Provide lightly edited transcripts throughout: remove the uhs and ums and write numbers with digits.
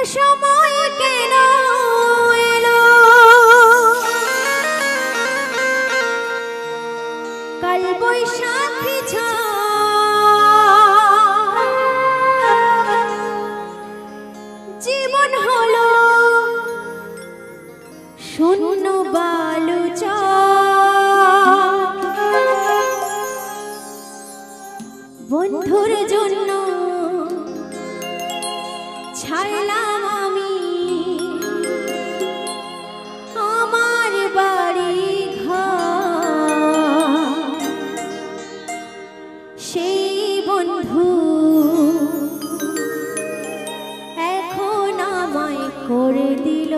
সময় কেন এলো কাল বৈশাখী জীবন হলো শূন্য বালুচা বন্ধুর জন্য ছাড়লাম আমি আমার বাড়ি ঘর সেই বন্ধু এখন আমায় করে দিল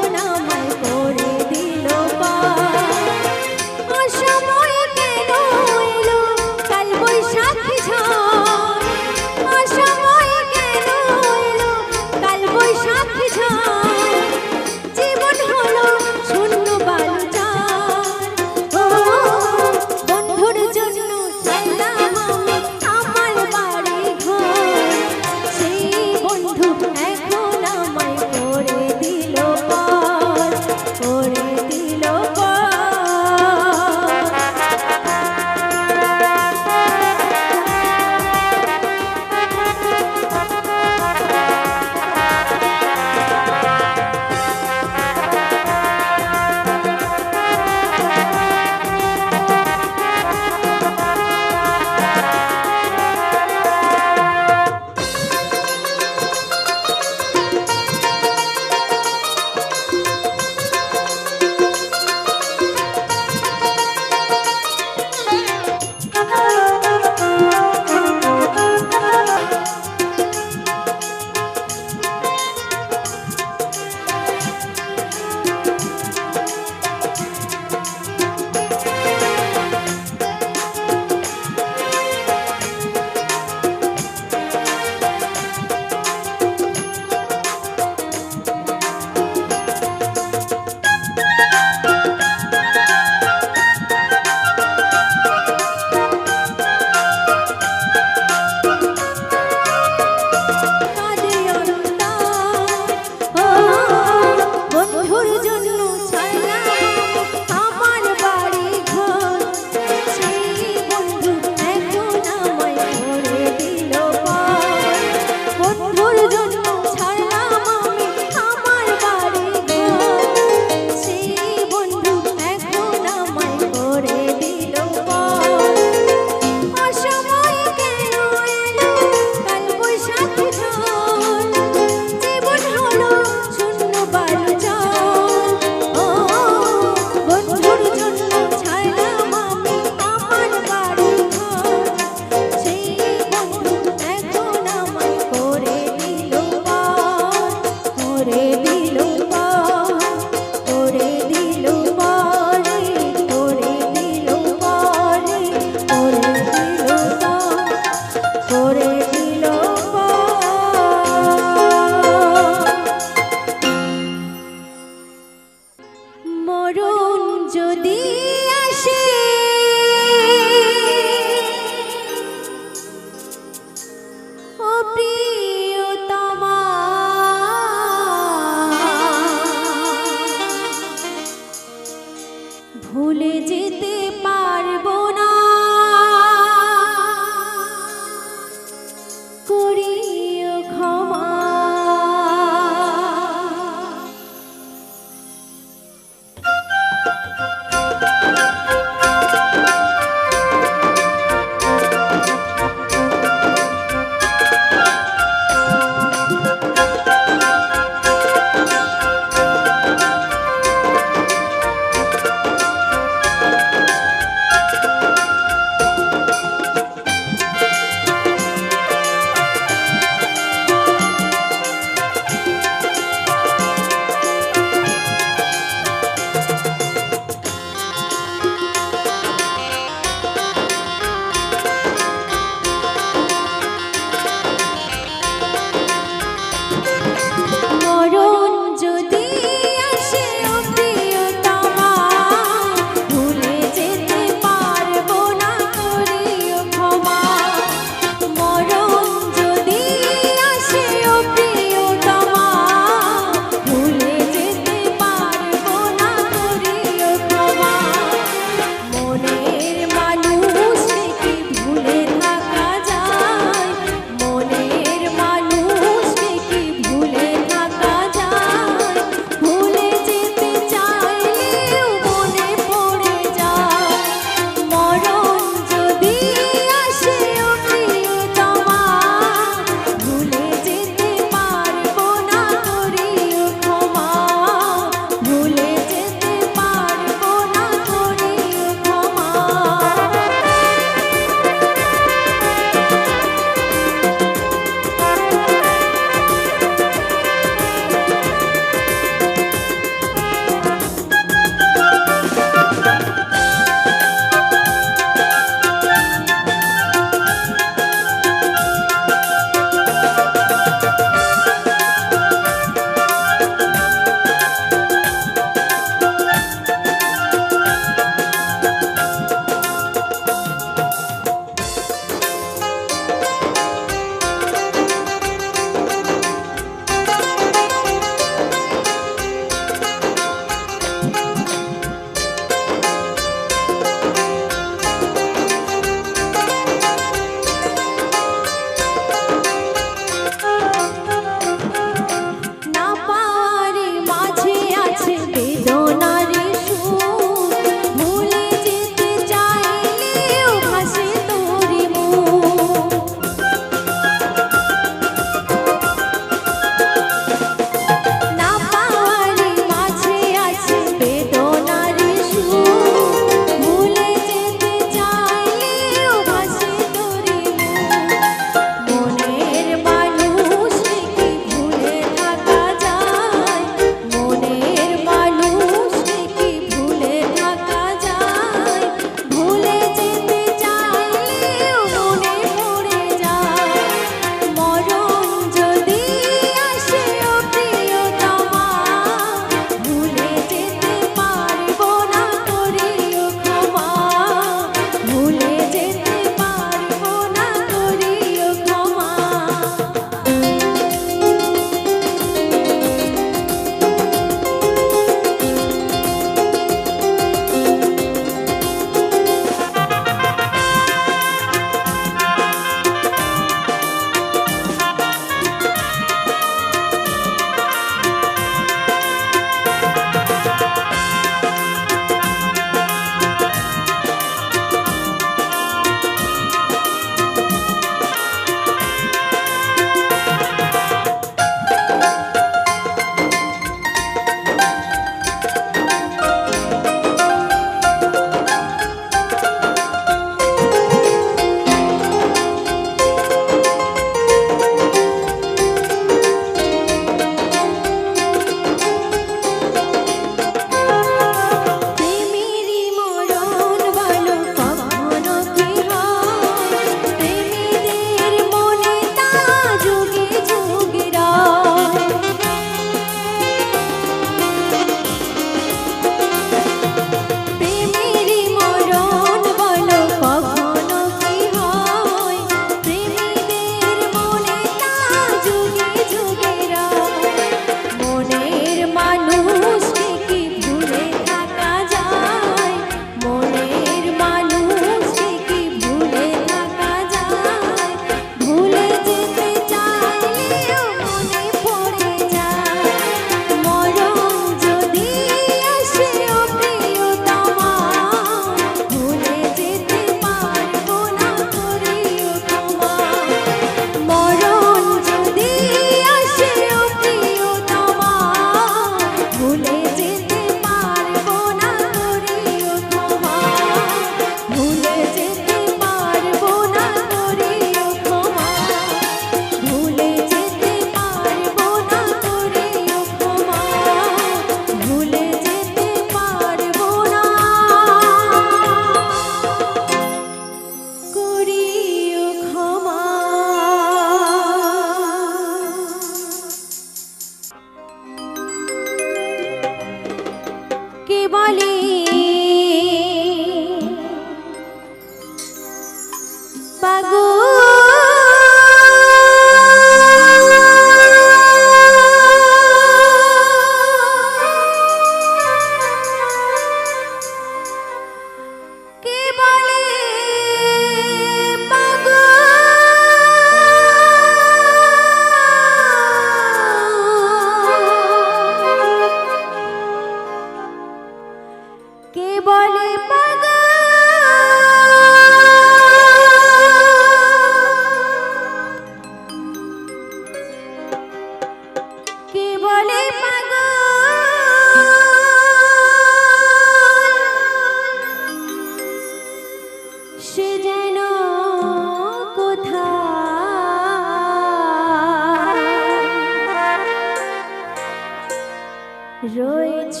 রয়েছ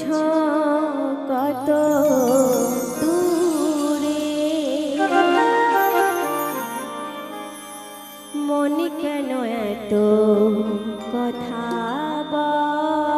কত দূরে, মনে কেন এত কথা বলে।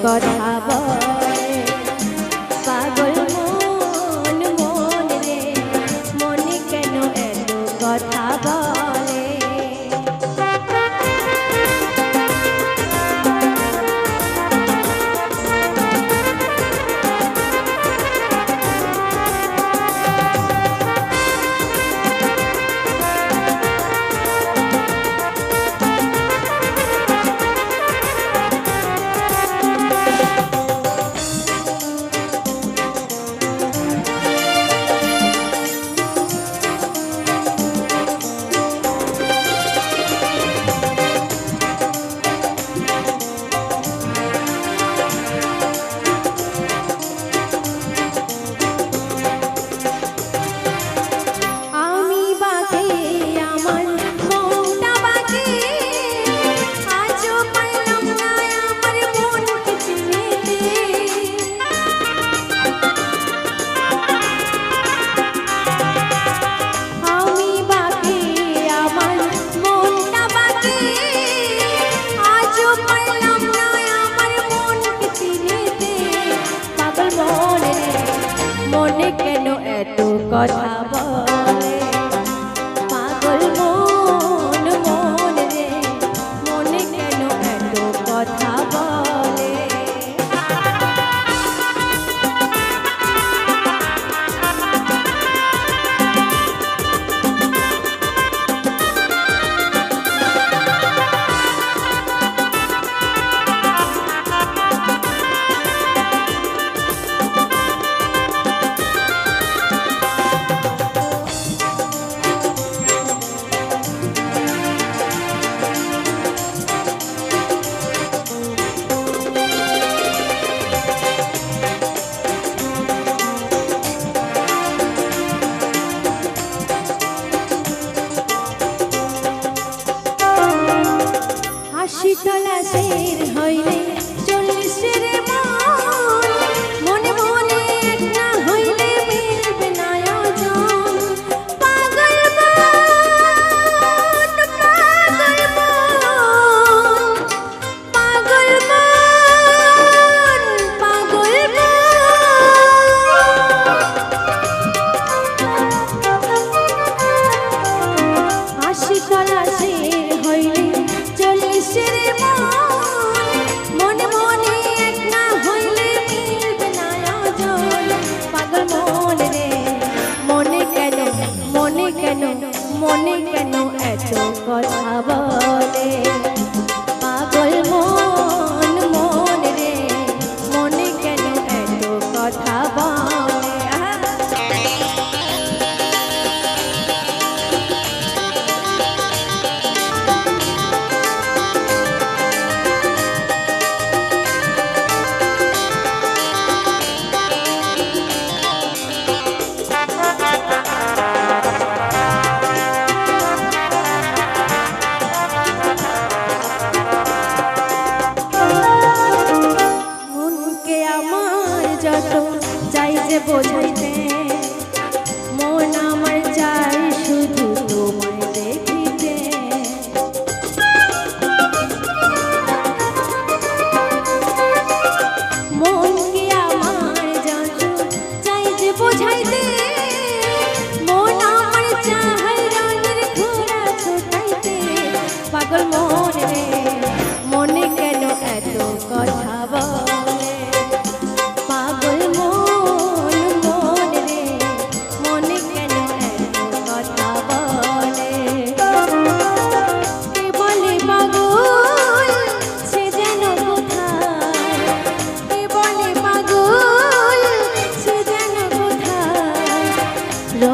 কথা বলে পাগল মন, মন রে মনে কেন এত কথা বলে। মনে কেন এত কথা বলে পাগল মন, মন রে মনে কেন এত কথা বলে। শীতলা শের হইলে চল্লিশের মনে মনে এক না হইলে মিলবে না ওজন। পাগল মন, পাগল মন, পাগল মন, পাগল মন। শীতলা শের হইলে চল্লিশের মনে মনে এক না হইলে মিলবে না ওজন। পাগল মন রে মনে কেন, মনে কেন, মনে কেন এত কথা বলে পাগল মন, মন রে মনে কেন এত কথা বলে।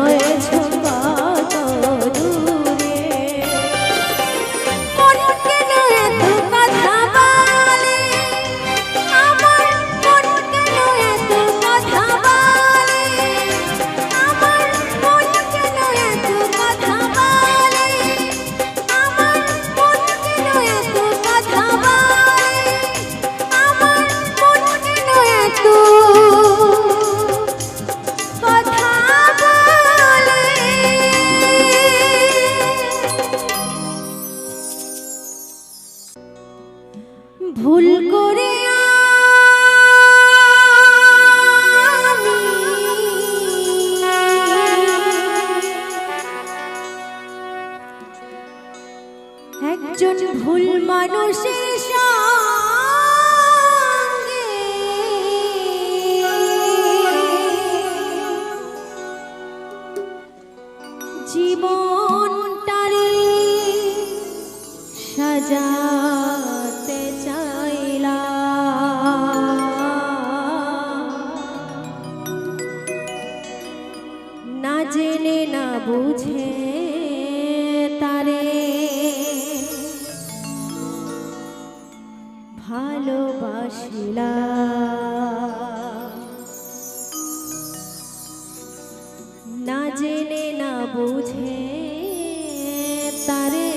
রয়েছ কত দূরে। মন কেন এত কথা বলে, আমার মন কেন এত কথা বলে, আমার মন কেন এত কথা বলে, আমার মন কেন এত কথা বলে, আমার মন কেন এত কথা বলে। ভুল করে আমি একজন ভুল মানুষের সঙ্গে জীবনটারে সাজাতে চাইলাম, না জেনে না বুঝে তারে ভালোবাসিলাম, না জেনে না বুঝে তারে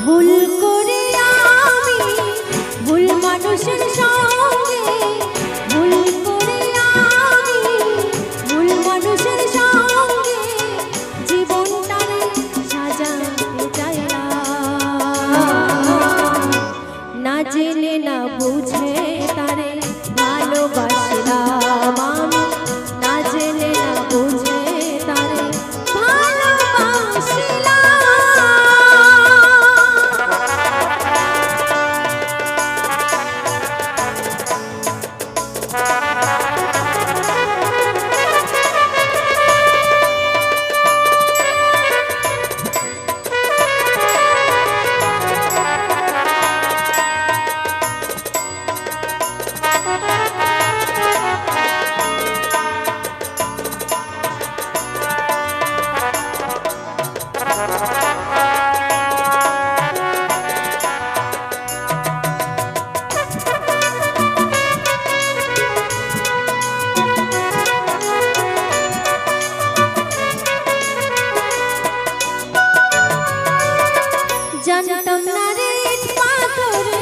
ভুল করে আমি ভুল মানুষের সঙ্গে, ভুল করে আমি ভুল মানুষের সঙ্গে জীবনটারে সাজাতে চাইলাম, না জেনে না বুঝে তারে ভালোবাসলাম আমি, না জেনে না বুঝে তারে ভালোবাসলাম। জানতাম না রে পাথরে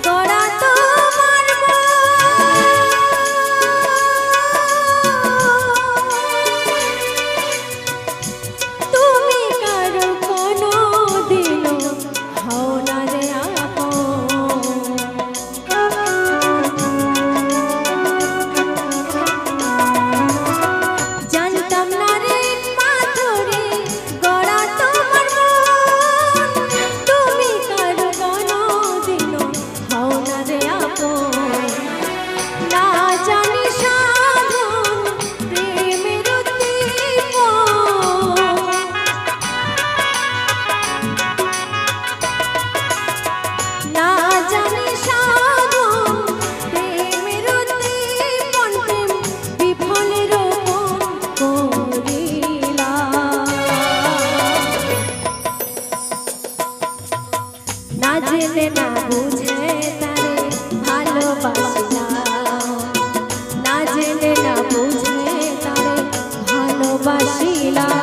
গড়া তোমার তুমি কারো কোনো দিনও হও না রে জানতাম না রে পাথরে গড়া তোমার না জেনে না বুঝে তারে ভালোবাসিলাম, না জেনে না বুঝে তারে ভালোবাসিলাম।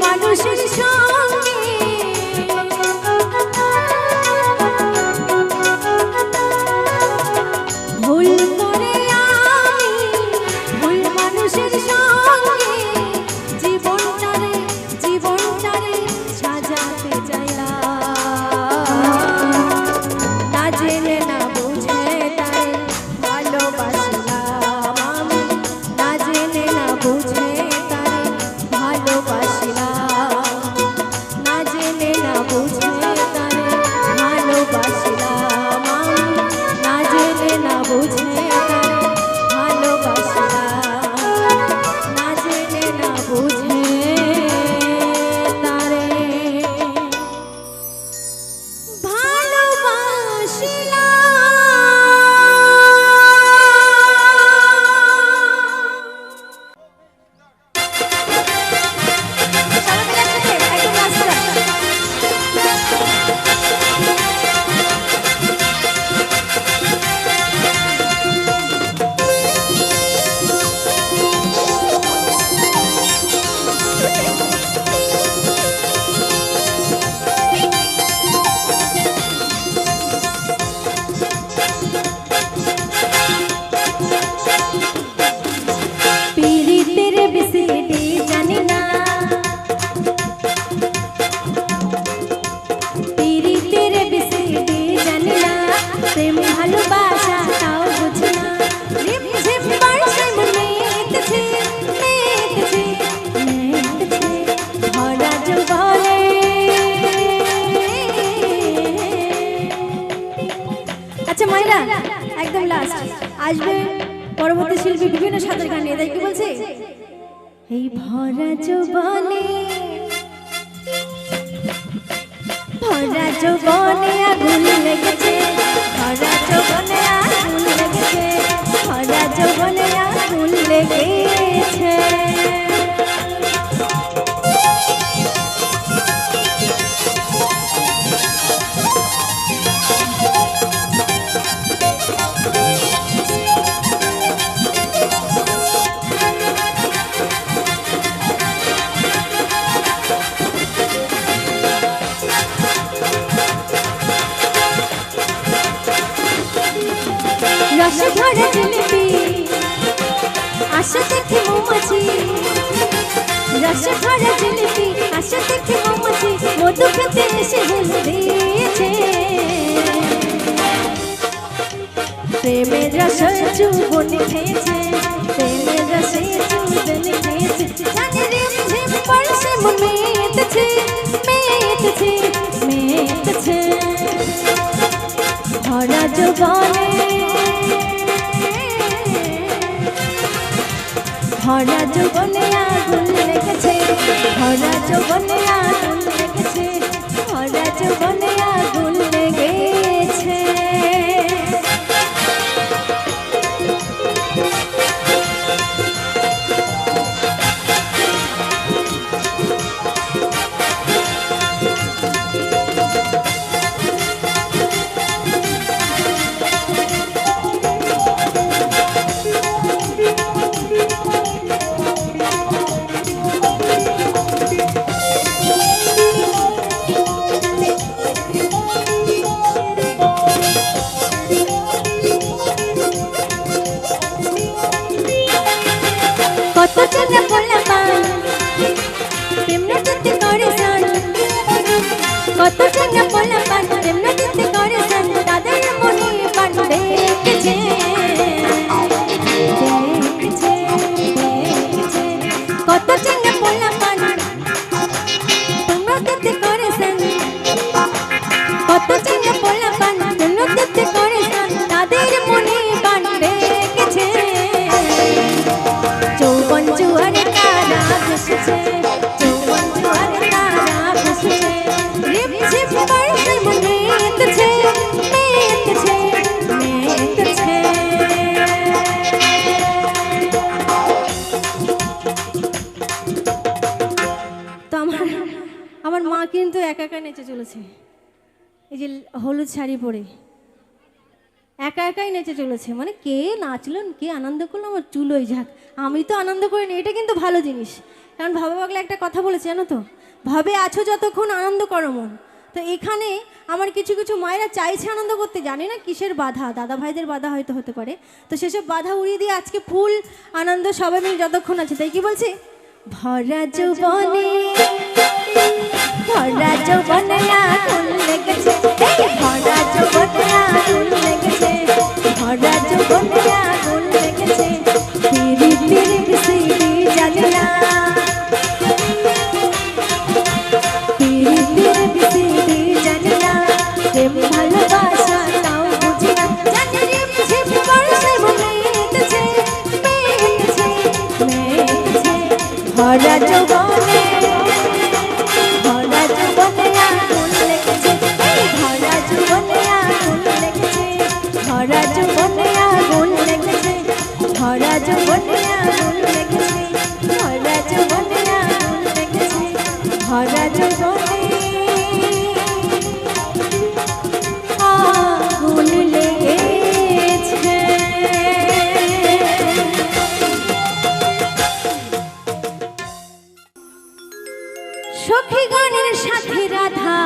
মানুষের সঙ্গে ভুল করে আমি ভুল মানুষের সঙ্গে জীবনটারে সাজাতে চাইলাম না জেনে না বুঝে তারে ভালোবাসলাম আমি না জেনে না বুঝে তারে ভালোবাসলাম না জেনে না বুঝে তারে ভালোবাসলাম আমি না জেনে না বুঝে তারে ভালোবাসলাম না জেনে না বুঝে তারে আচ্ছা মাইরা একদম লাস্ট আসবে পরবর্তী শিল্পী বিভিন্ন সাদের গান নিয়ে, তাই কি বলছে এই ভরা যৌবনে আগুন লেগেছে ভরা যৌবনে আগুন লেগেছে ভরা যৌবনে আগুন লেগেছে রস ভরা জিলিপি আশা দেখে মৌমাছি রস ভরা জিলিপি আশা দেখে মৌমাছি মধু খেতে এসে হেলে দিয়েছে প্রেমের রস চুবনে খেয়েছে প্রেমের রসে চুবনে খেয়েছে জানি রিমঝিম পড়ছে মন মেতেছে মেতেছে মেতেছে ভরা যৌবনে ভরা যৌবনে আগুন লেগেছে ভরা যৌবনে আগুন লেগেছে ভরা যৌবনে আগুন লেগেছে কত চেনা বললাম তেমন দিতে করে সান কত চেনা বললাম তেমন দিতে করে সান তাদের মনে পান দেখেছে দেখেছে দেখেছে কত চেনা বললাম তেমন দিতে করে সান কত চেনা বললাম তেমন দিতে করে সান তাদের মনে পান দেখেছে যৌবন জুয়ারে তারা ভেসেছে যৌবন জুয়ারে তারা ভেসেছে রিমঝিম পড়ছে মন মেতেছে মেতেছে মেতেছে তো আমার মা কিন্তু একা একা নেচে চলেছে এই যে হলুদ শাড়ি পরে একা একাই নেচে চলেছে, মানে কে নাচলো কে আনন্দ করলো আমার চুলোই যাক, আমি তো আনন্দ করিনি। এটা কিন্তু ভালো জিনিস, কারণ ভাবা পাগলা একটা কথা বলেছে জানো তো, ভাবে আছো যতক্ষণ আনন্দ করো মন। তো এখানে আমার কিছু কিছু মায়েরা চাইছে আনন্দ করতে, জানি না কিসের বাধা, দাদা ভাইদের বাধা হয়তো হতে পারে। তো সেসব বাধা উড়িয়ে দিয়ে আজকে ফুল আনন্দ সবাই মিলে যতক্ষণ আছে। তাই কি বলছি, ভরা যৌবনে ভরা যৌবনে আগুন লেগেছে, ভরা যৌবনে আগুন লেগেছে, ভরা যৌবনে আগুন লেগেছে, পিরি পিরি সিরি জানি না, পিরি পিরি সিরি জানি না, প্রেম ভালোবাসা তাও বুঝি না, জানি রিম ঝিম বর্ষে মনে এঁকেছে, মেয়েছে মেয়েছে, ভরা যৌবনে ভরা যৌবনে আগুন লেগেছে, ভরা যৌবনে আগুন লেগেছে, ভরা যৌবনে আগুন লেগেছে, ভরা যৌবনে আগুন লেগেছে, ভরা যৌবনে আগুন লেগেছে, ভরা যৌবনে আগুন লেগেছে। সখী গানের সাথে রাধা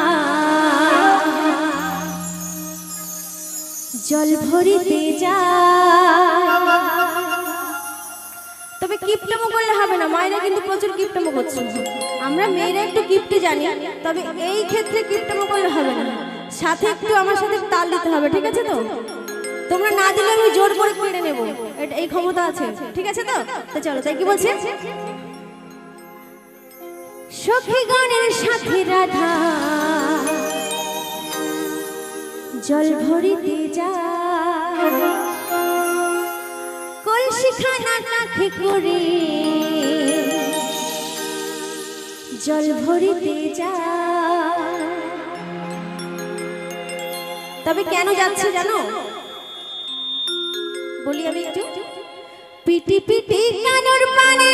জল ভরিতে যায়, তবে কিপটামো করলে হবে না, মায়েরা কিন্তু প্রচুর কিপটামো করছে, আমরা মেয়েরা একটু কিপটে জানি, তবে এই ক্ষেত্রে কিপটামো করলে হবে না, সাথে একটু আমার সাথে তাল দিতে হবে, ঠিক আছে তো? তোমরা না দিলে আমি জোর করে কেড়ে নেবো, এই ক্ষমতা আছে, ঠিক আছে তো? তো চলো, তাই কি বলছে, সখী গানের সাথে রাধা জল ভরিতে যায়, কলসিখানা কাঁখে করে জল ভরিতে যায়। তবে কেন যাচ্ছে জানো, বলি আমি একটু, পিটি পিটি কানুর পানে,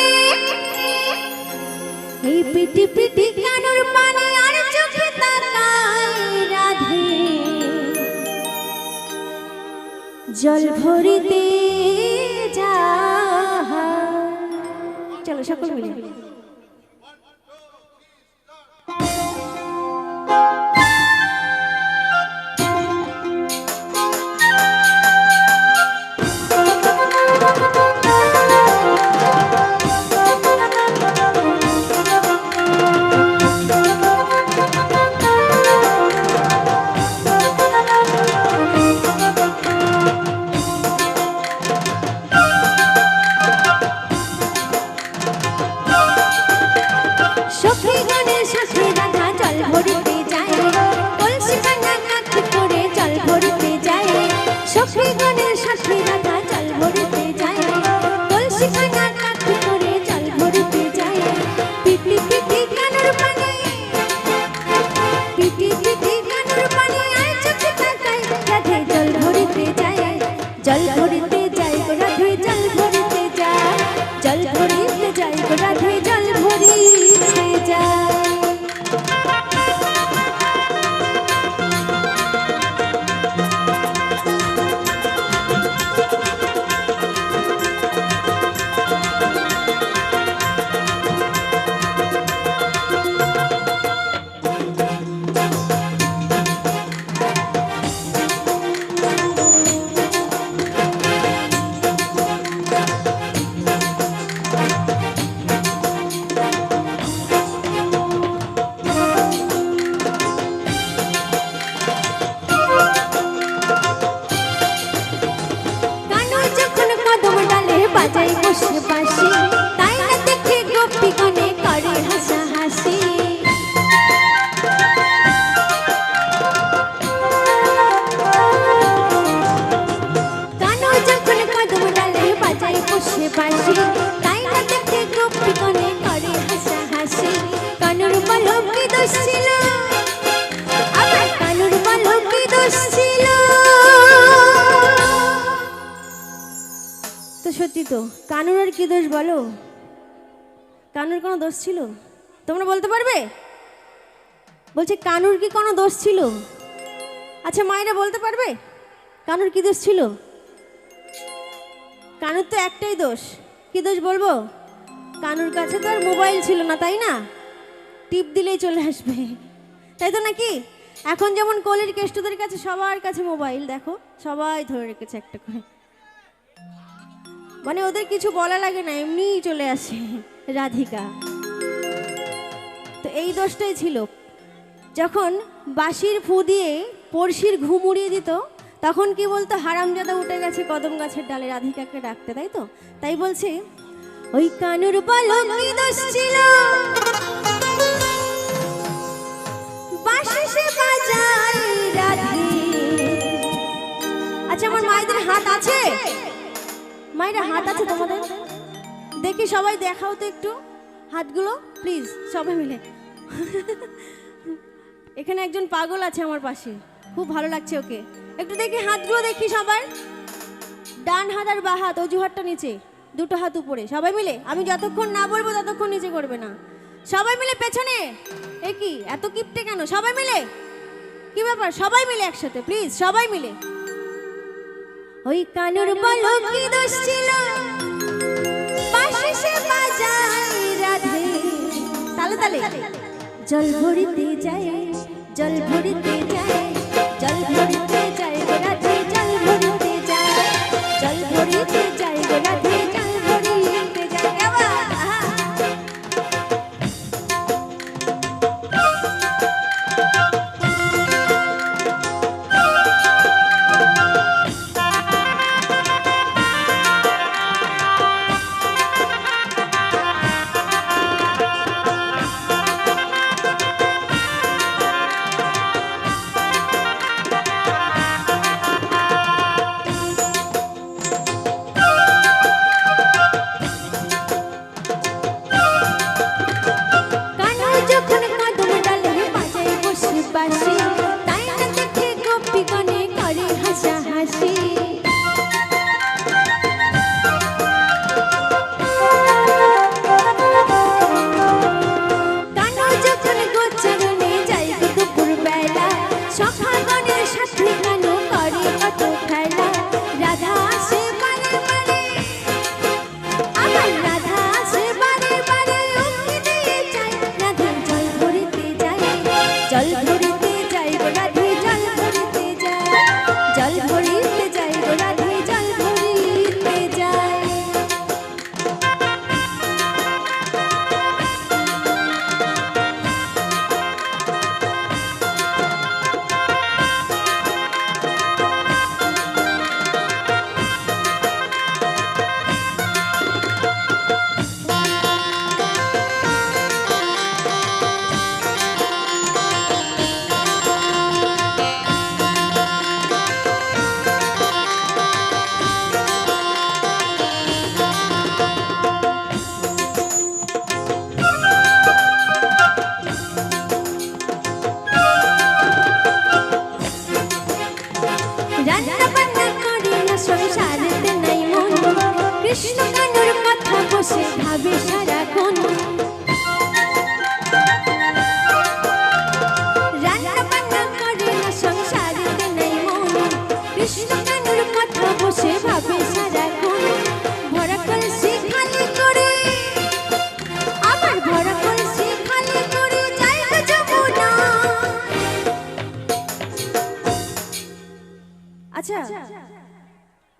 এই পিটি পিটি কানুর পানে আর চোখে তাকায় রাধে জল ভরিতে যায়। চলো সকল মিলে সত্যি তো, কানুর আর কি দোষ বলো, কানুর কোনো দোষ ছিল? তোমরা বলতে পারবে? বলছে কানুর কি কোনো দোষ ছিল? আচ্ছা মায়েরা বলতে পারবে? কানুর কি দোষ ছিল? কানুর তো একটাই দোষ। কি দোষ বলবো? কানুর কাছে তো আর মোবাইল ছিল না, তাই না? টিপ দিলেই চলে আসবে, তাই তো নাকি? এখন যেমন কলির কেষ্টদের কাছে সবার কাছে মোবাইল, দেখো সবাই ধরে রেখেছে একটা করে, মানে ওদের কিছু বলা লাগে না, এমনিই চলে আসে রাধিকা। তো এই দোষটাই ছিল। যখন বাঁশির ফু দিয়ে পড়শির ঘুম উড়িয়ে দিত, তখন কি বলতো? হারামজাদা উঠে গেছে কদম গাছের ডালে রাধিকাকে ডাকতে, তাই তো? তাই বলছে, ওই কানুর বলো কি দোষ ছিল, বাঁশি সে বাজায় রাধে। আচ্ছা, আমার মায়েদের হাত আছে? মায়েরা হাত আছে তোমাদের? দেখি সবাই দেখাও তো একটু হাতগুলো প্লিজ, সবাই মিলে। এখানে একজন পাগল আছে আমার পাশে, খুব ভালো লাগছে ওকে। একটু দেখি হাতগুলো, দেখি সবার। ডান হাত আর বাঁ হাত, অজুহাতটা নিচে, দুটো হাত উপরে, সবাই মিলে। আমি যতক্ষণ না বলবো ততক্ষণ নিচে করবে না, সবাই মিলে পেছনে। এ কি এত কিপটে কেন? সবাই মিলে, কি ব্যাপার? সবাই মিলে একসাথে প্লিজ, সবাই মিলে। ওই কানুর বলো কি দোষ ছিল, বাঁশি সে বাজায় রাধে। তালে তালে। জল ভরিতে যায়, জল ভরিতে যায়, জল ভরিতে যায় রাধে, জল ভরিতে যায়, জল ভরিতে যায় রাধে, জল ভরিতে যায়। কৃষ্ণ কানুর কথা বসে ভাবে সারাক্ষণ, রান্না বান্না করে না সংসারেতে নেই মন। কৃষ্ণ কানুর কথা বসে ভাবে সারাক্ষণ, ভরা কলসি খালি করে, আমার ভরা কলসি খালি করে যাই গো যমুনা। আচ্ছা,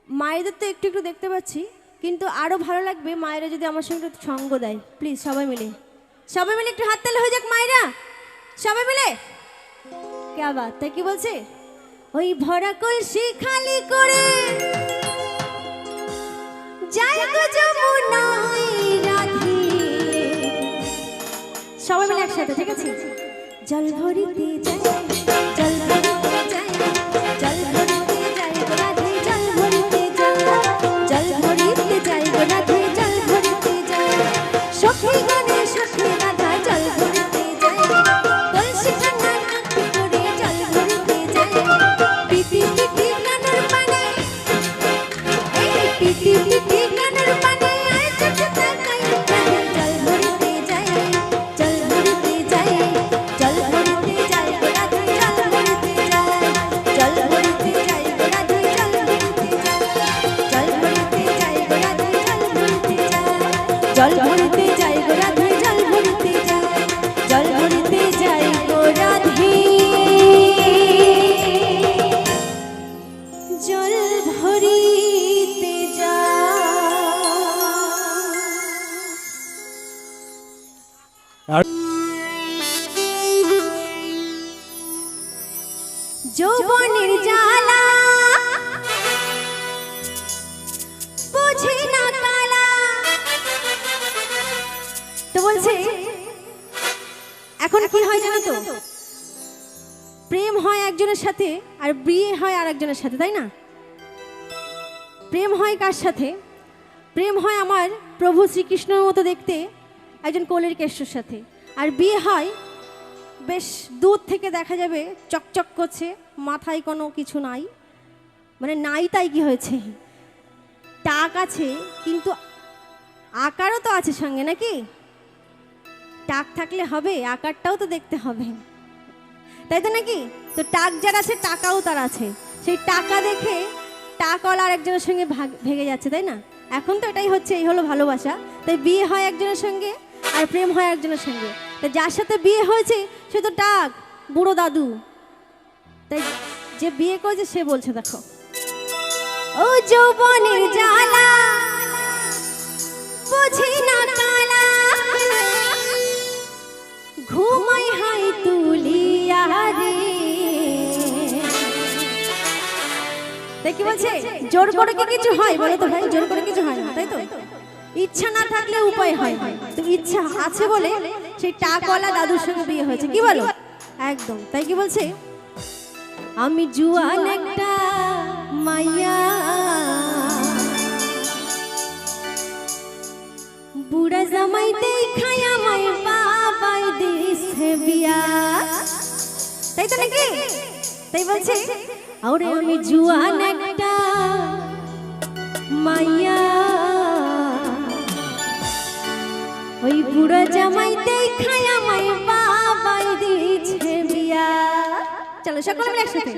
মায়েদের তো একটু একটু দেখতে পাচ্ছি, কিন্তু আরো ভালো লাগবে মায়েরা যদি আমার সঙ্গে একটু সঙ্গ দেয়। প্লিজ সবাই মিলে, সবাই মিলে একটু হাত তালে হয়ে যাক মায়েরা, সবাই মিলে। কে বাত, তাই কি বলছে? ওই ভরা কলসি খালি করে যাই গো যমুনায় রাধে। সবাই মিলে একসাথে, ঠিক আছে? জল ভরিতে যায়, জল ভরিতে যায়, জল ভরিতে যায় রাধে, জল ভরিতে যায়, জল ভরিতে যায় রাধে, জল ভরিতে যায়। সখী গণে সখী রাধা জল ভরিতে যায়, কলসি খানা নাকি করে জল ভরিতে যায়। পিটি পিটি কানের পানে, এই পিটি পিটি কানের পানে, আর চোখ তাকাই রাধে জল ভরিতে যায়, জল ভরিতে যায়, জল ভরিতে যায় রাধে, জল ভরিতে যায়, জল ভরিতে যায়। যৌবনের জ্বালা বুঝি না কালা। তো বলছে এখন কি হয় জানো তো, প্রেম হয় একজনের সাথে আর বিয়ে হয় আর একজনের সাথে, তাই না? প্রেম হয় কার সাথে? প্রেম হয় আমার প্রভু শ্রীকৃষ্ণের মতো দেখতে একজন কোলের কেষ্টর সাথে। আর বিয়ে হয় বেশ দূর থেকে দেখা যাবে চকচক করছে, মাথায় কোনো কিছু নাই, মানে নাই তাই কি হয়েছে, টাক আছে কিন্তু আকারও তো আছে সঙ্গে, নাকি? টাক থাকলে হবে, আকারটাও তো দেখতে হবে, তাই তো নাকি? তো টাক যার আছে টাকাও তার আছে, সেই টাকা দেখে টাকওয়ালা আরেকজনের সঙ্গে ভেঙে যাচ্ছে, তাই না? এখন তো এটাই হচ্ছে, এই হলো ভালোবাসা। তাই বিয়ে হয় একজনের সঙ্গে আর প্রেম হয় একজনের সঙ্গে। তাই যার সাথে বিয়ে হয়েছে সে তো টাক, বুড়ো দাদু। তাই যে বিয়ে করেছে সে বলছে, দেখো ও যৌবনের জ্বালা বুঝি না কালা, ঘুমাই হাই তুলিয়া রে। তাই কি বলছে, জোর করে কি কিছু হয় বলো তো ভাই? জোর করে কিছু হয় না, তাই তো? ইচ্ছা না থাকলে উপায় হয়। তো ইচ্ছা আছে বলে সেই টাকওয়ালা দাদুর সঙ্গে বিয়ে হয়েছে, কি বলো? একদম তাই। কি বলছে, আমি জুয়ান একটা মাইয়া, বুড়া জামাই দেখাই আমায় বাবাই দিছে বিয়া, তাই তো নাকি? তাই বলছে, আরে আমি জুয়ান একটা মাইয়া, ওই বুড়া জামাই দেখাই আমায় বাবাই দিছে বিয়া। চলো সকলে মিলে একসাথে।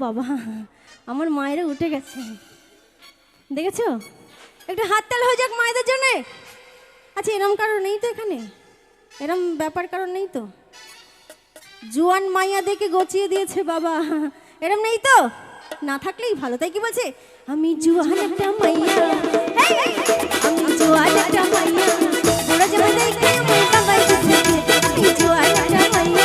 বাবা আমার মায়েরা উঠে গেছে, দেখেছো? একটু হাততালি হয়ে যাক মায়েদের জন্য। আচ্ছা এরম কারণ নেই তো এখানে? এরম ব্যাপার কারণ নেই তো? জুয়ান মাইয়া দেখে গচিয়ে দিয়েছে বাবা, এরম নেই তো? না থাকলেই ভালো। তাই কি বলছে, আমি জুয়ান একটা মাইয়া, আমি জুয়ান একটা মাইয়া, বুড়া জামাই দেখে আমি বাবাই দিছে, আমি জুয়ান একটা মাইয়া।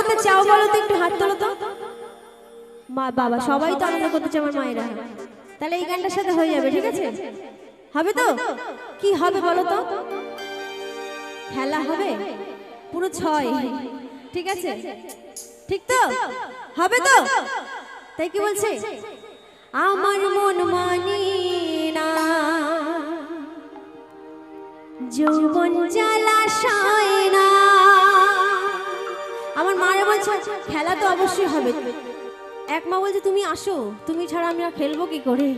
করতে চাও বলো তো, একটু হাত তোলো তো। মা বাবা সবাই তো আনন্দ করতে চায়, আমার মায়েরা। তাহলে এই গানটার সাথে হয়ে যাবে, ঠিক আছে? হবে তো? কি হবে বলো তো? খেলা হবে পুরো 6, ঠিক আছে? ঠিক তো? হবে তো? তাই কি বলছে? আমার মন মানি না যৌবন জ্বালাশয় না। আমার মারা বলছে খেলা তো অবশ্যই হবে। এক মা বলছে তুমি আসো, তুমি ছাড়া আমি আর খেলবো কি করে?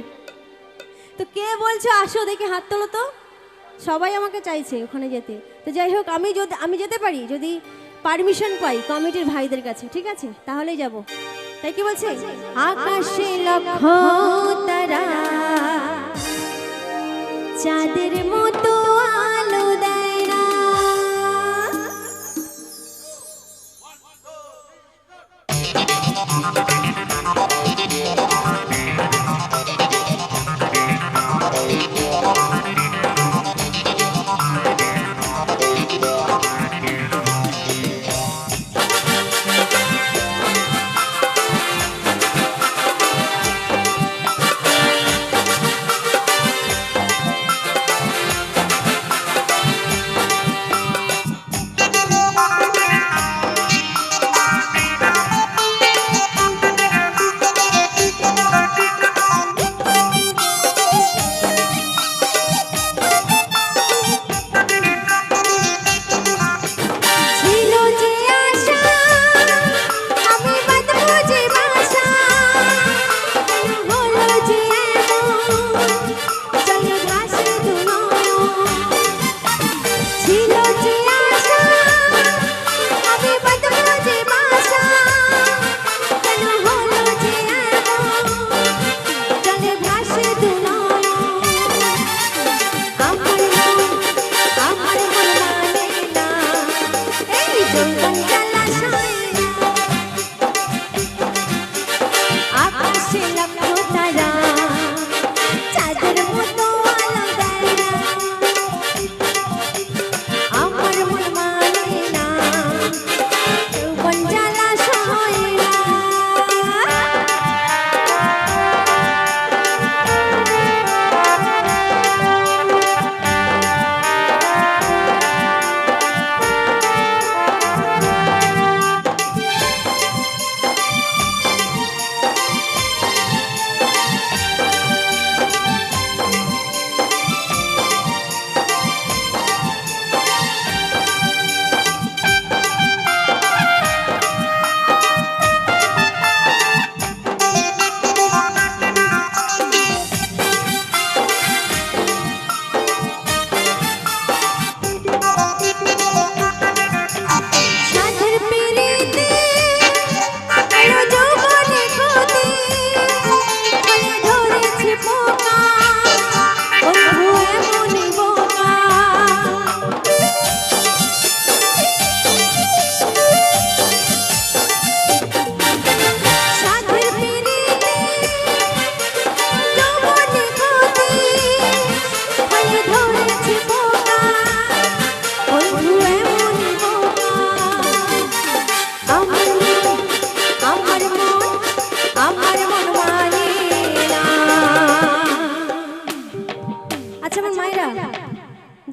তো কে বলছো আসো দেখি, হাত তোলো তো। সবাই আমাকে চাইছে ওখানে যেতে। তো যাই হোক, আমি যেতে পারি যদি পারমিশন পাই কমিটির ভাইদের কাছে, ঠিক আছে? তাহলেই যাব। তাই কি বলছে? আকাশে লক্ষ তারা চাঁদের মতো আলো দেয় না।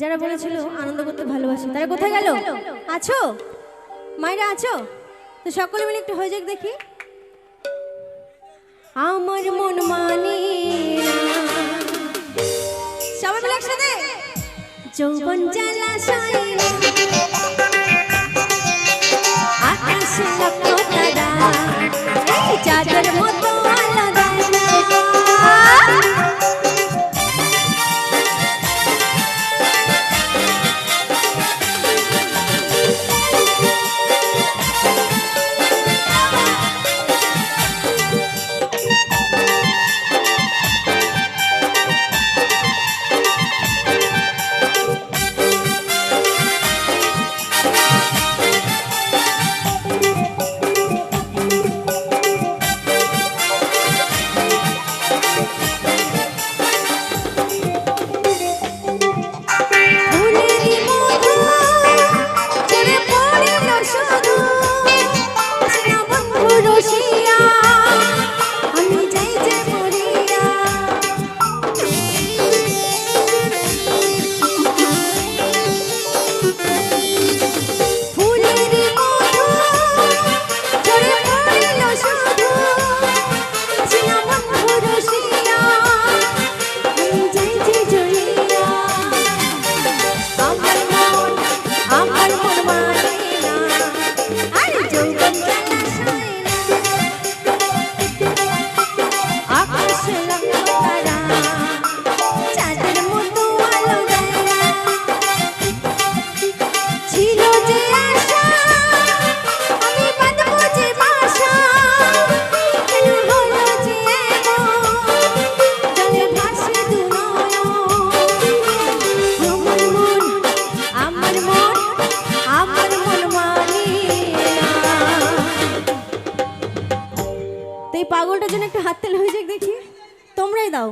যারা বলেছিল আনন্দ করতে ভালোবাসে তারা কোথায় গেল? আছো মায়েরা, আছো? তো সকলে মিলে একটু হয়ে যাক দেখি। আমার মন মানে সবাই মিলে একসাথে যৌবন জলাশয় আকাশে লক্ষ তারা এই চাঁদের মতো আলো দেয় না। আমার মন মানে না। তো এই পাগলটার জন্য একটা হাততালি হয়ে যাক দেখি, তোমরাই দাও।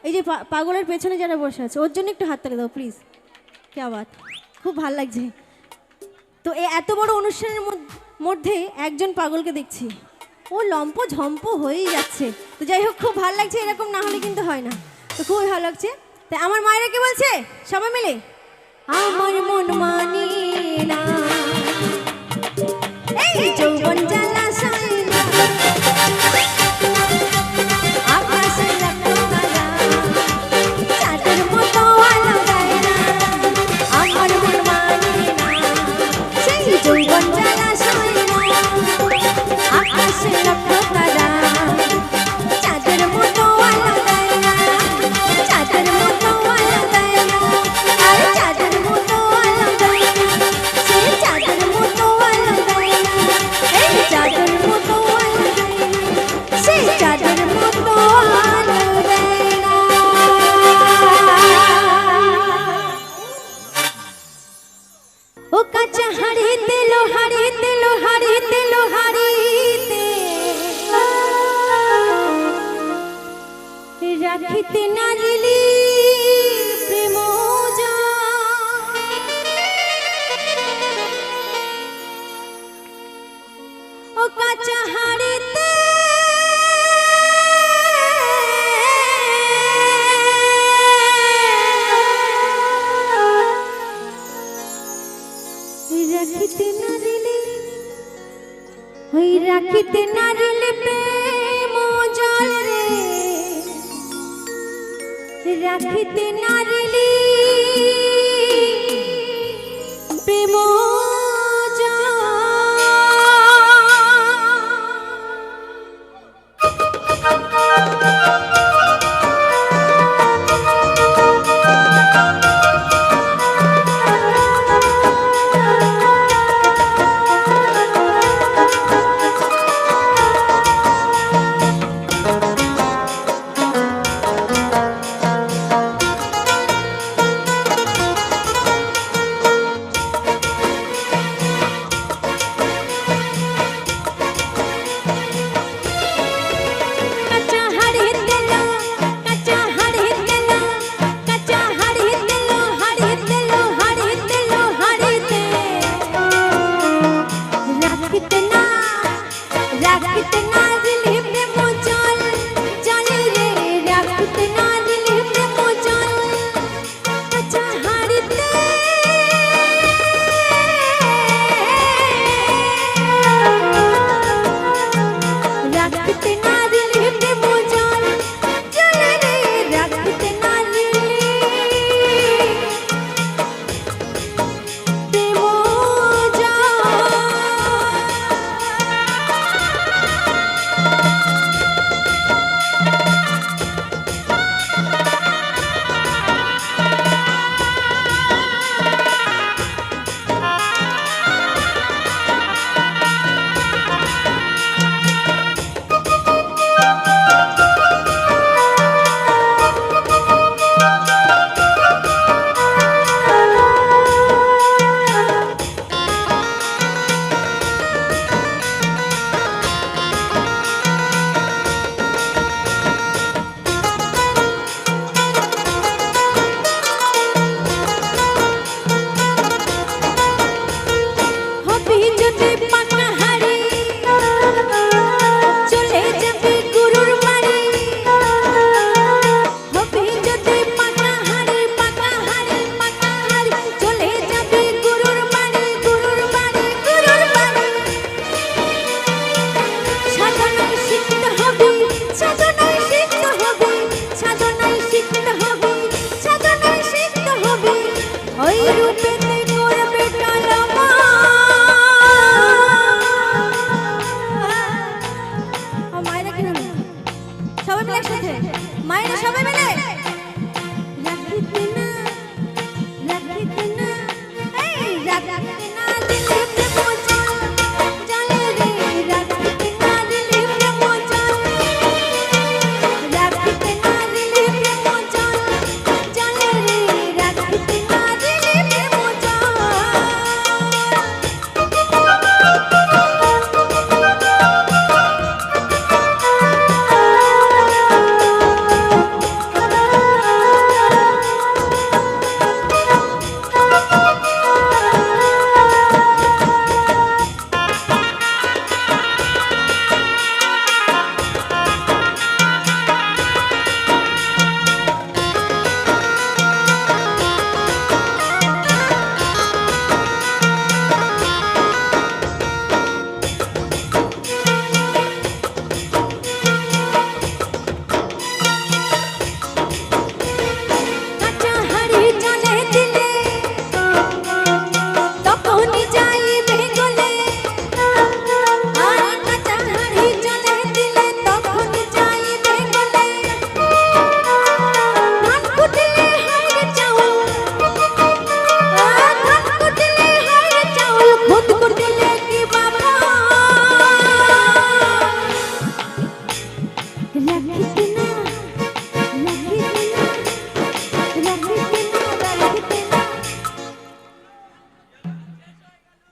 এই যে পাগলের পেছনে যারা বসে আছে ওর জন্য একটু হাততালি দাও প্লিজ। কে আবার খুব ভাল লাগছে। তো এই এত বড় অনুষ্ঠানের মধ্যে একজন পাগলকে দেখছি, ও লম্প ঝম্প হয়েই যাচ্ছে। তো যাই হোক, খুব ভালো লাগছে, এরকম না হলে কিন্তু হয় না। তো খুবই ভালো লাগছে। তাই আমার মায়েরা কি বলছে সবাই মিলে, আমার মন মানে না এই যৌবন জ্বালা সয় না, আকাশে লাগলো তারা, চাঁদের মতো আলো দেয় না। আমার মন মানে না সেই যৌবন জ্বালা সয় না, আকাশে লাগলো তারা, চাঁদের মতো আলো দেয় না, চাঁদের মতো আলো দেয় না, আর চাঁদের মতো আলো দেয় না, সেই চাঁদের মতো আলো দেয় না, এই চাঁদের মতো আলো দেয় না, সেই চাঁদের মতো আলো দেয় না। ও কাঁচা হাড়িতে লোহাড়িতে লোহাড়িতে লোহাড়িতে রাখিতে নারিলি প্রেম যা, ও কাঁচা হাড়িতে রাখিতে নারিলি, ওই রাখিতে নারিলি প্রেম জল রে, রাখিতে নারিলি প্রেম জল।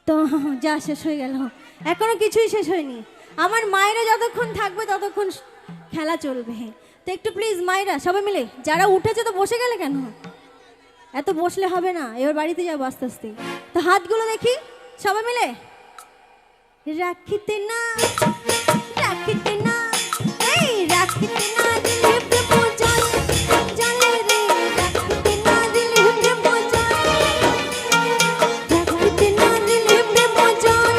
তো যা শেষ হয়ে গেল, এখনো কিছুই শেষ হয়নি। আমার মায়েরা যতক্ষণ থাকবে ততক্ষণ খেলা চলবে। তো একটু প্লিজ মায়েরা সবাই মিলে, যারা উঠেছে তো বসে গেলে কেন, এত বসলে হবে না, এবার বাড়িতে যাবো আস্তে আস্তে। তো হাতগুলো দেখি সবাই মিলে, রাখিতে না রাখিতে না, এই রাখিতে না দিলে প্রেম জল জলে রে, রাখিতে না দিলে প্রেম জল, রাখিতে না দিলে প্রেম জল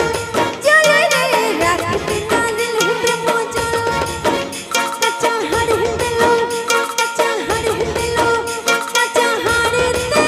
জলে রে, রাখিতে না দিলে প্রেম জল, কাঁচা হাড় হিন্দেলো, কাঁচা হাড় হিন্দেলো, কাঁচা হাড়েতে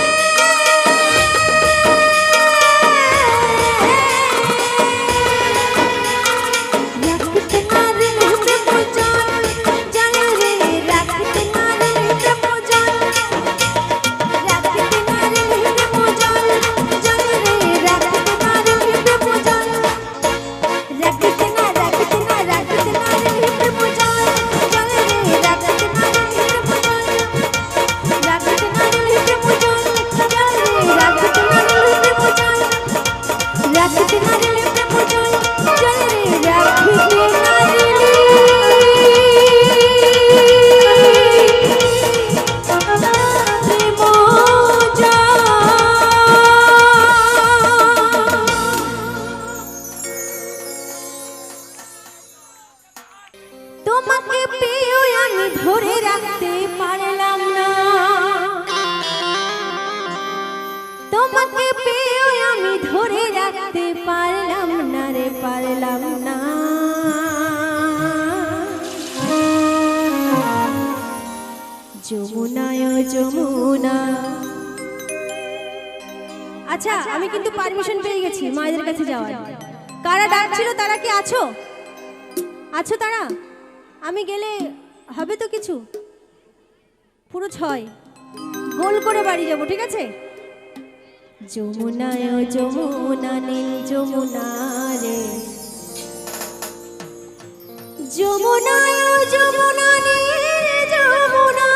তোমাকে পেয়েও আমি ধরে রাখতে পারলাম না, তোমাকে পেয়েও আমি ধরে রাখতে পারলাম না রে, পারলাম না। যমুনায় যমুনা। আচ্ছা আমি কিন্তু পারমিশন পেয়ে গেছি মায়েদের কাছে যাওয়ার। কারা ডাকছিল তারা কি আছো? আছো তারা? আমি গেলে হবে তো কিছু? পুরো 6 গোল করে বাড়ি যাব, ঠিক আছে? যমুনায় যমুনা নীল যমুনা রে, যমুনায় যমুনা নীল যমুনা,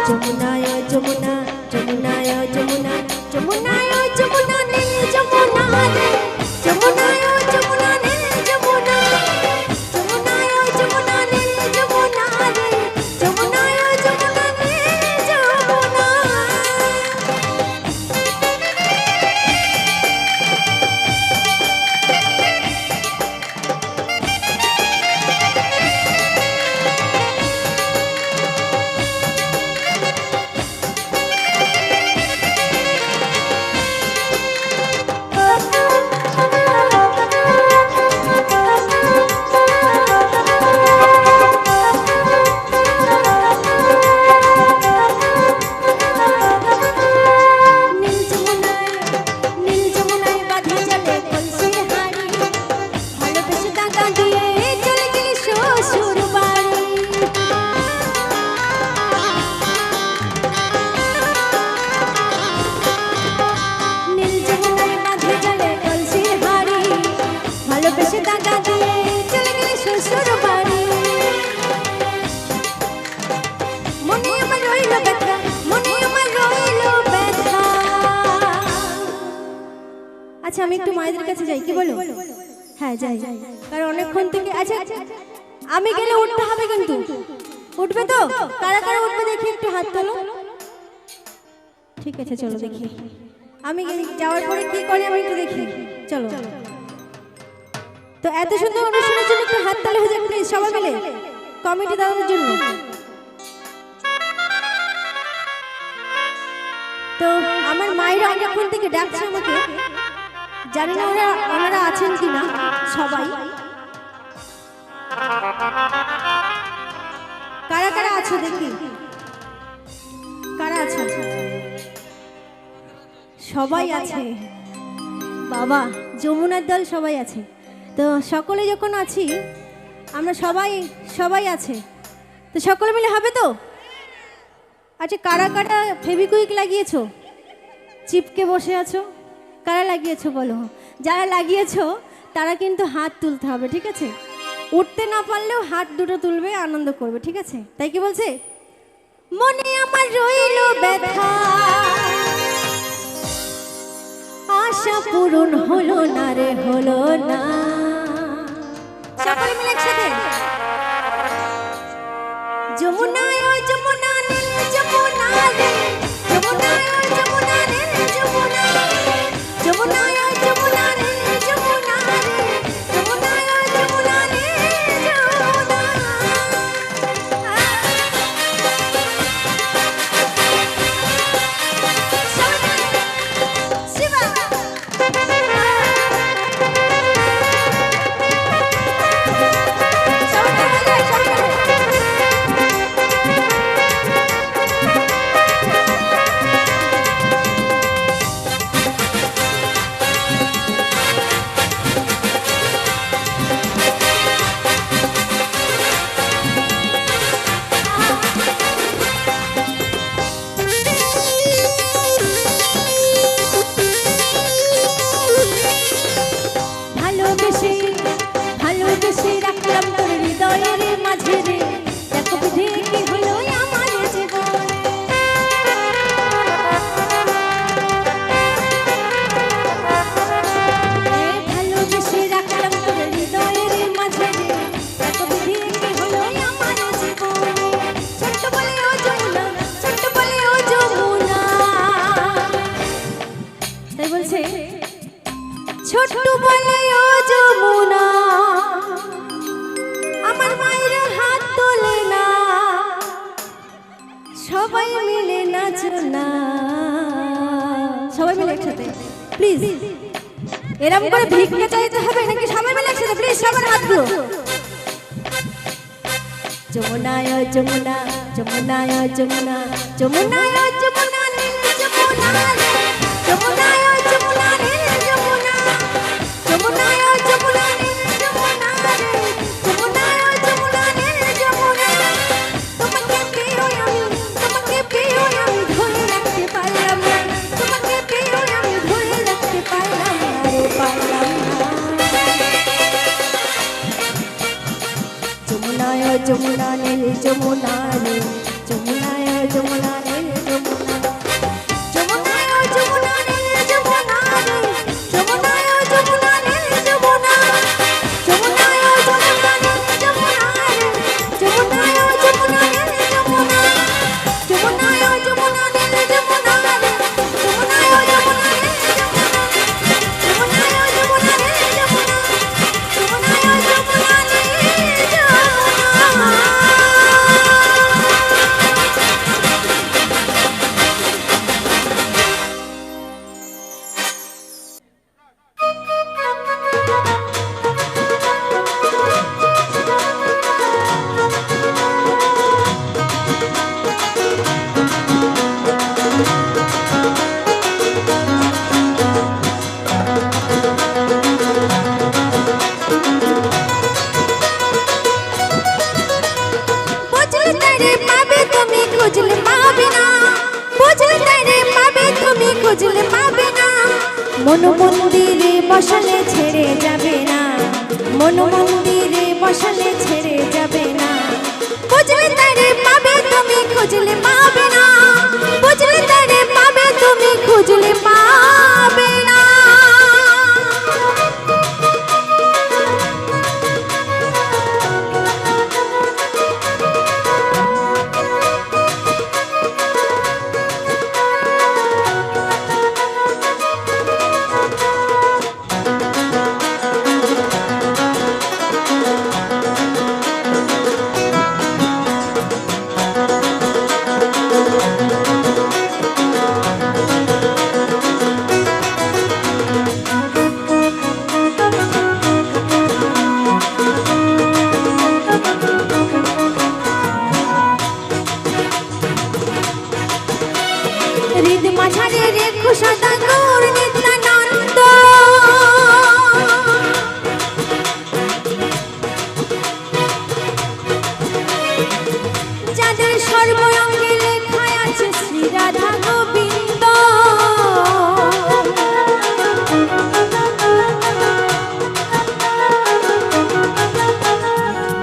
যমুনা যমুনায় যমুনা, যমুনায় যমুনা নীল যমুনা রে, যমুনায় যমুনা নীল যমুনা, যমুনায় যমুনা নীল যমুনা রে, যমুনায় যমুনা নীল যমুনা। আচ্ছা আমি একটু মায়েদের কাছে যাই, কি বলো? হ্যাঁ যাই, কারণ অনেকক্ষণ থেকে। আচ্ছা আমি গেলে উঠতে হবে কিন্তু, উঠবে তো? কারা কারা উঠবে দেখি একটু হাত তোলো। ঠিক আছে চলো দেখি, আমি যাওয়ার পরে কি করে আমি একটু দেখি, চলো। তো এত সুন্দর অনুষ্ঠানের জন্য একটু হাত তালি হয়ে যাক প্লিজ সবাই মিলে, কমিটি দাদাদের জন্য। তো আমার মায়েরা অনেকক্ষণ থেকে ডাকছে আমাকে, জানি না ওনারা আছেন কিনা সবাই। কারা কারা আছো দেখি, কারা আছো? সবাই আছে বাবা, যমুনার দল সবাই আছে। তো সকলে যখন আছি আমরা সবাই আছে, তো সকলে মিলে হবে তো? আচ্ছা, কারা কারা ফেভিকুইক লাগিয়েছো, চিপকে বসে আছো? কারা লাগিয়েছো বলো? যারা লাগিয়েছো তারা কিন্তু হাত তুলতে হবে, ঠিক আছে? উঠতে না পারলেও হাত দুটো তুলবে, আনন্দ করবে, ঠিক আছে? তাই কি বলছে? মনে আমার রইল ব্যথা, আশা পূরণ হলো না রে, হলো না। সকলে মিলে একসাথে যমুনায় ও যমুনা নীল যমুনা রে, যমুনায় ও যমুনা নীল যমুনা, যমুনায় ও যমুনা নীল যমুনা রে, যমুনায় ও যমুনা নীল যমুনা। শিবা ভালোবেসে রাখলাম তোর হৃদয়ের মাঝে রে, দেখো বিধি কি হলো আমার জীবনে। ভালোবেসে রাখলাম তোর হৃদয়ের মাঝে রে, দেখো বিধি কি হলো আমার জীবনে। ছোট্ট বলে ও যমুনা, ছোট্ট বলে ও যমুনা, তাই বলছে ছোট্ট বলে ও যমুনা, আমার মায়ের হাত তোলে না, সবাই মিলে নাচো না। সবাই মিলে একসাথে প্লিজ, এরকম করে ভিক্ষা চাইতে হবে নাকি? সবাই মিলে একসাথে প্লিজ, সবার হাতগুলো। যমুনায় ও যমুনা, যমুনায় ও যমুনা, যমুনায় ও যমুনা নীল যমুনা রে, যমুনায় ও যমুনা নীল যমুনা, যমুনায় ও যমুনা নীল যমুনা রে, যমুনায় ও যমুনা নীল যমুনা। তোমাকে পেয়ে আমি ধরে রাখতে পারলাম না, তোমাকে পেয়ে আমি ধরে রাখতে পারলাম না রে, পারলাম না। যমুনায় ও যমুনা নীল যমুনা রে, যমুনায় ও যমুনা নীল যমুনা, যমুনায় ও যমুনা নীল যমুনা রে, যমুনায় ও যমুনা নীল যমুনা, যমুনায় ও যমুনা নীল যমুনা রে, যমুনায় ও যমুনা নীল যমুনা, যমুনায় ও যমুনা নীল যমুনা রে, যমুনায় ও যমুনা নীল যমুনা, যমুনায় ও যমুনা নীল যমুনা, যমুনায় ও যমুনা নীল যমুনা। খুঁজলে পাবে না, বুঝলে রে পাবে তুমি, খুঁজলে পাবে না। মন মন্দিরে বসালে ছেড়ে যাবে না, মন মন্দিরে বসালে ছেড়ে যাবে না। বুঝলে তারে পাবে তুমি, খুঁজলে পাবে না, বুঝলে তারে পাবে তুমি, খুঁজলে পাবে না। হৃদ মাঝারে রেখো সদা গৌর নিত্যানন্দ। যাদের সর্বঙ্গে লেখা আছে শ্রী রাধা গোবিন্দ।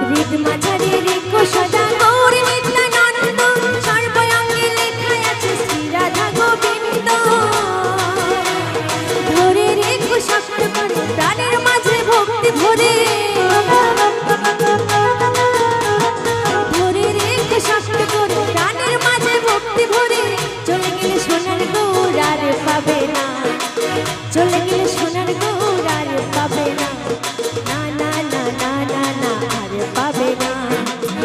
হৃদ মাঝারে রেখো সদা গৌর নিত্যানন্দ। সর্বঙ্গে লেখা আছে শ্রী রাধা গোবিন্দ। ধরে রেখো শক্ত করে প্রাণের মাঝে ভক্তি ভরে। ধরে রেখো শক্ত করে প্রাণের মাঝে ভক্তি ভরে। চলে গেলে সোনার গৌর আর পাবে না। চলে গেলে সোনার গৌর আর পাবে না। না না না না না না আর পাবে না।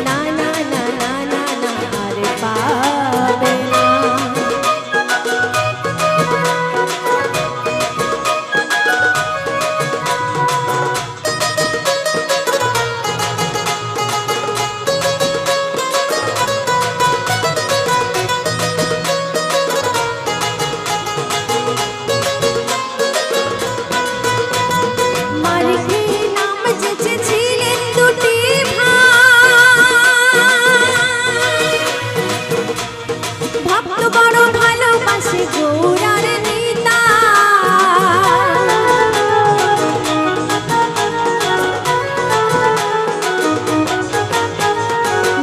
না না না না না না আর পাবে না। মারিখে নাম জেছেছিলেন দুটি ভাই। ভক্ত বড় ভালোবাসে গৌর আর নিতাই।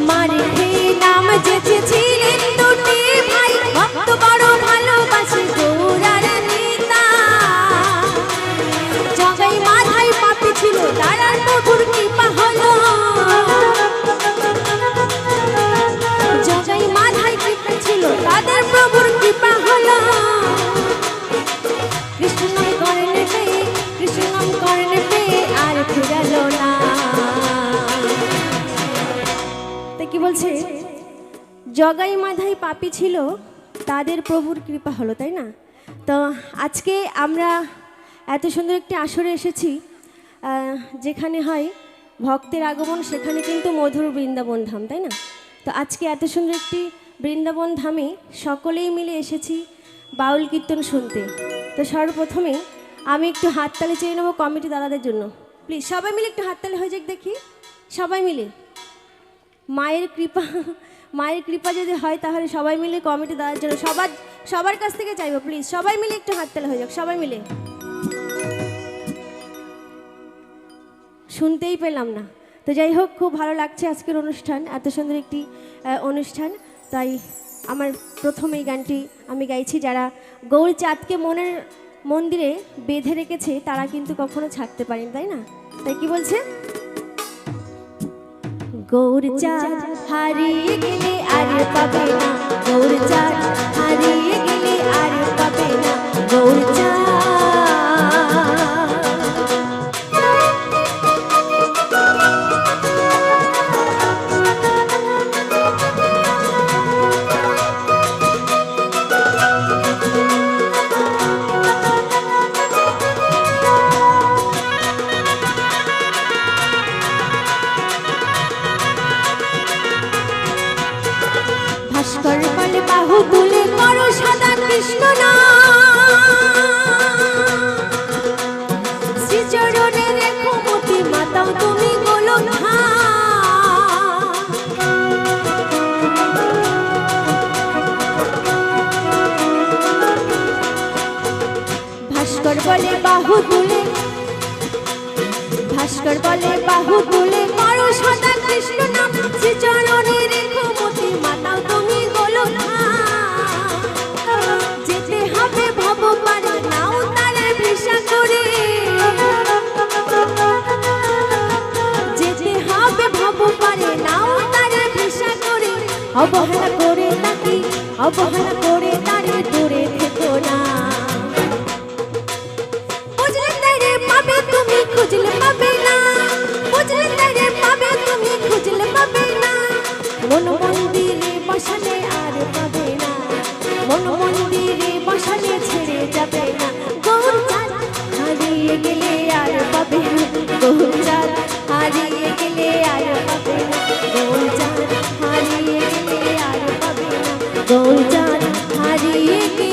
মারিখে নাম জেছেছিলেন দুটি ভাই। ভক্ত বড় ভালোবাসে গৌর আর নিতাই। জগাই মাধাই পাপী ছিল তারা প্রভুর কৃপা হলো। জগাই মাধাই কৃপা ছিল তাদের প্রভুর কৃপা হলো। কৃষ্ণ নাম করে নেবে, কৃষ্ণ নাম করে নেবে আর ফিরালো না। তা কি বলছে? জগাই মাধাই পাপী ছিল তাদের প্রভুর কৃপা হলো, তাই না? তো আজকে আমরা এত সুন্দর একটি আসরে এসেছি যেখানে হয় ভক্তের আগমন, সেখানে কিন্তু মধুর বৃন্দাবন ধাম, তাই না? তো আজকে এত সুন্দর একটি বৃন্দাবন ধামে সকলেই মিলে এসেছি বাউল কীর্তন শুনতে। তো সর্বপ্রথমে আমি একটু হাততালি চেয়ে নেবো কমিটি দাদাদের জন্য। প্লিজ সবাই মিলে একটু হাততালি হয়ে যাক দেখি, সবাই মিলে। মায়ের কৃপা যদি হয় তাহলে সবাই মিলে কমিটি দাদার জন্য সবার কাছ থেকে চাইবো, প্লিজ সবাই মিলে একটু হাততালি হয়ে যাক, সবাই মিলে। শুনতেই পেলাম না। তো যাই হোক, খুব ভালো লাগছে আজকের অনুষ্ঠান, এত সুন্দর একটি অনুষ্ঠান। তাই আমার প্রথম এই গানটি আমি গাইছি। যারা গৌরচাঁদকে মনের মন্দিরে বেঁধে রেখেছে তারা কিন্তু কখনো ছাড়তে পারেন, তাই না? তাই কি বলছে? গৌরচাঁদ হারিয়ে গেলে আর পাবে না। গৌরচাঁদ হারিয়ে গেলে আর পাবে না। গৌরচাঁদ ভাস্কর বলে বাহু তুলে করো সদা কৃষ্ণ নাম। শ্রীচরণে রেখো মতি মাতাও তুমি গোলক ধাম। ভাস্কর বলে বাহু তুলে, ভাস্কর বলে বাহু তুলে করো সদা কৃষ্ণ নাম। শ্রীচরণে রেখো মতি মাতাও তুমি গোলক ধাম। যেতে হবে ভব পারে নাও তারে ভিসা করে। যেতে হবে ভব পারে নাও তারে ভিসা করে। অবহেলা করে তাকে, অবহেলা করে তারে দূরে থেকো না। বুঝলে তারে পাবে তুমি, খুঁজলে পাবে না। বুঝলে তারে পাবে তুমি, খুঁজলে পাবে না। মন মন্দিরে বসালে আর পাবে না। মন মন্দিরে বসালে ছেড়ে যাবে না। গৌরচাঁদ হারিয়ে গেলে আর পাবে না। গৌরচাঁদ হারিয়ে গেলে আর পাবে না। গৌরচাঁদ হারিয়ে গেলে আর পাবে না। গৌরচাঁদ হারিয়ে গেলে